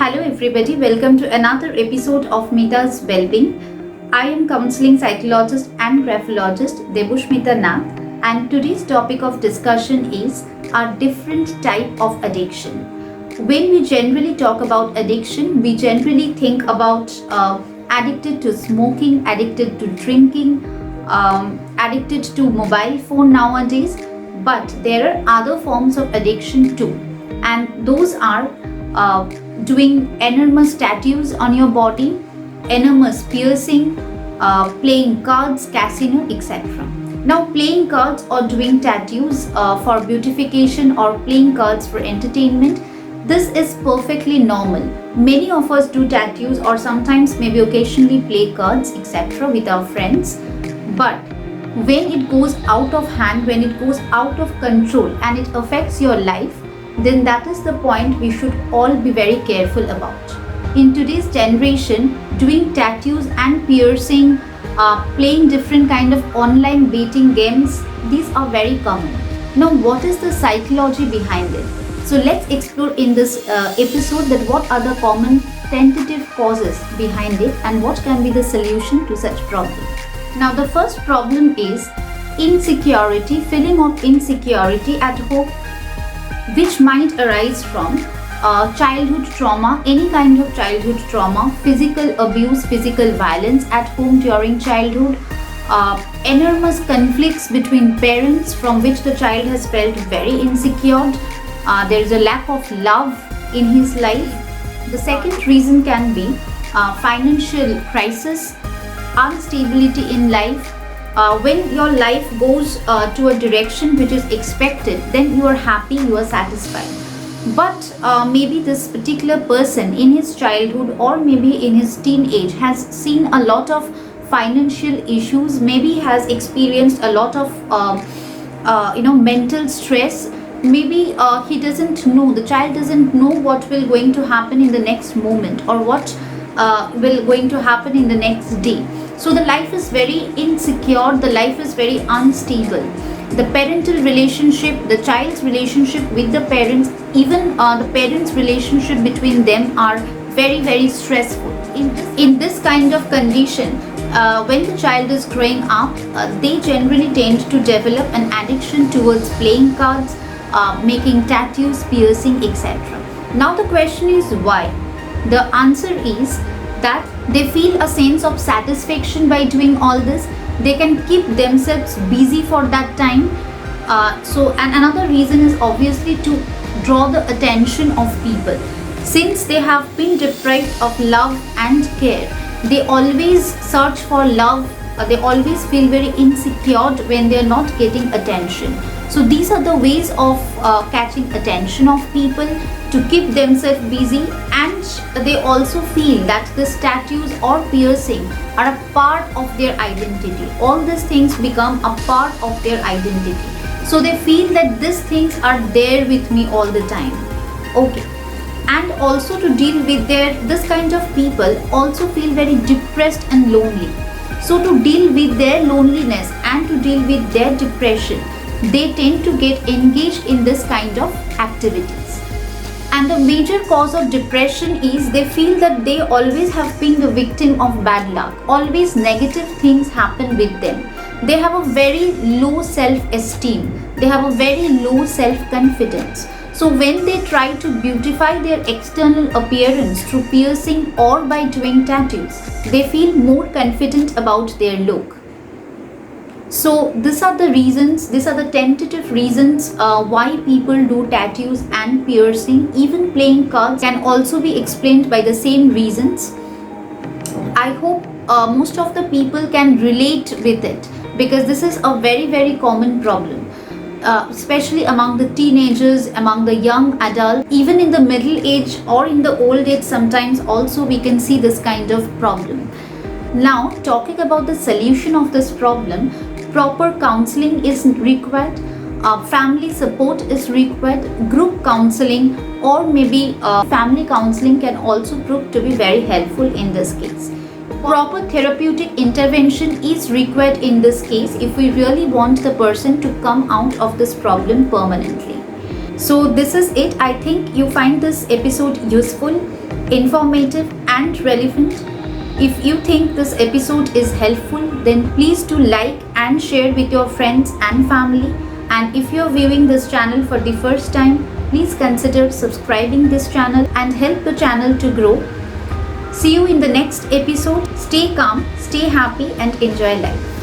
Hello everybody, welcome to another episode of Mita's Wellbeing. I am counseling psychologist and graphologist Debushmita Nath, and today's topic of discussion is our different type of addiction. When we generally talk about addiction, we generally think about addicted to smoking, addicted to drinking, addicted to mobile phone nowadays, but there are other forms of addiction too, and those are doing enormous tattoos on your body, enormous piercing, playing cards, casino, etc. Now, playing cards or doing tattoos for beautification or playing cards for entertainment, this is perfectly normal. Many of us do tattoos or sometimes maybe occasionally play cards, etc. with our friends. But when it goes out of hand, when it goes out of control and it affects your life, then that is the point we should all be very careful about. In today's generation, doing tattoos and piercing, playing different kind of online dating games, these are very common. Now, what is the psychology behind it? So let's explore in this episode that what are the common tentative causes behind it and what can be the solution to such problem. Now, the first problem is insecurity, feeling of insecurity at home, which might arise from childhood trauma, any kind of childhood trauma, physical abuse, physical violence at home during childhood, enormous conflicts between parents from which the child has felt very insecure. There is a lack of love in his life. The second reason can be financial crisis, instability in life. When your life goes to a direction which is expected, then you are happy, you are satisfied. But maybe this particular person in his childhood or maybe in his teenage has seen a lot of financial issues, maybe has experienced a lot of mental stress. Maybe he doesn't know, the child doesn't know what will going to happen in the next moment or what will going to happen in the next day. So the life is very insecure, the life is very unstable. The parental relationship, the child's relationship with the parents, even the parents' relationship between them are very, very stressful. In this kind of condition, when the child is growing up, they generally tend to develop an addiction towards playing cards, making tattoos, piercing, etc. Now the question is why? The answer is that they feel a sense of satisfaction by doing all this. They can keep themselves busy for that time. And another reason is obviously to draw the attention of people. Since they have been deprived of love and care, they always search for love. They always feel very insecure when they are not getting attention. So these are the ways of catching attention of people, to keep themselves busy, and they also feel that these tattoos or piercing are a part of their identity. All these things become a part of their identity. So they feel that these things are there with me all the time. Okay. And also to deal with this kind of people also feel very depressed and lonely. So to deal with their loneliness and to deal with their depression, they tend to get engaged in this kind of activities. And the major cause of depression is they feel that they always have been the victim of bad luck. Always negative things happen with them. They have a very low self-esteem. They have a very low self-confidence. So when they try to beautify their external appearance through piercing or by doing tattoos, they feel more confident about their look. So these are the reasons, these are the tentative reasons why people do tattoos and piercing. Even playing cards can also be explained by the same reasons. I hope most of the people can relate with it, because this is a very, very common problem. Especially among the teenagers, among the young adults, even in the middle age or in the old age, sometimes also we can see this kind of problem. Now, talking about the solution of this problem, proper counseling is required, family support is required, group counseling or maybe family counseling can also prove to be very helpful in this case. Proper therapeutic intervention is required in this case if we really want the person to come out of this problem permanently. So this is it. I think you find this episode useful. informative, and relevant. If you think this episode is helpful, then please do like and share with your friends and family. And if you're viewing this channel for the first time, please consider subscribing this channel and help the channel to grow. See you in the next episode. Stay calm, stay happy, and enjoy life.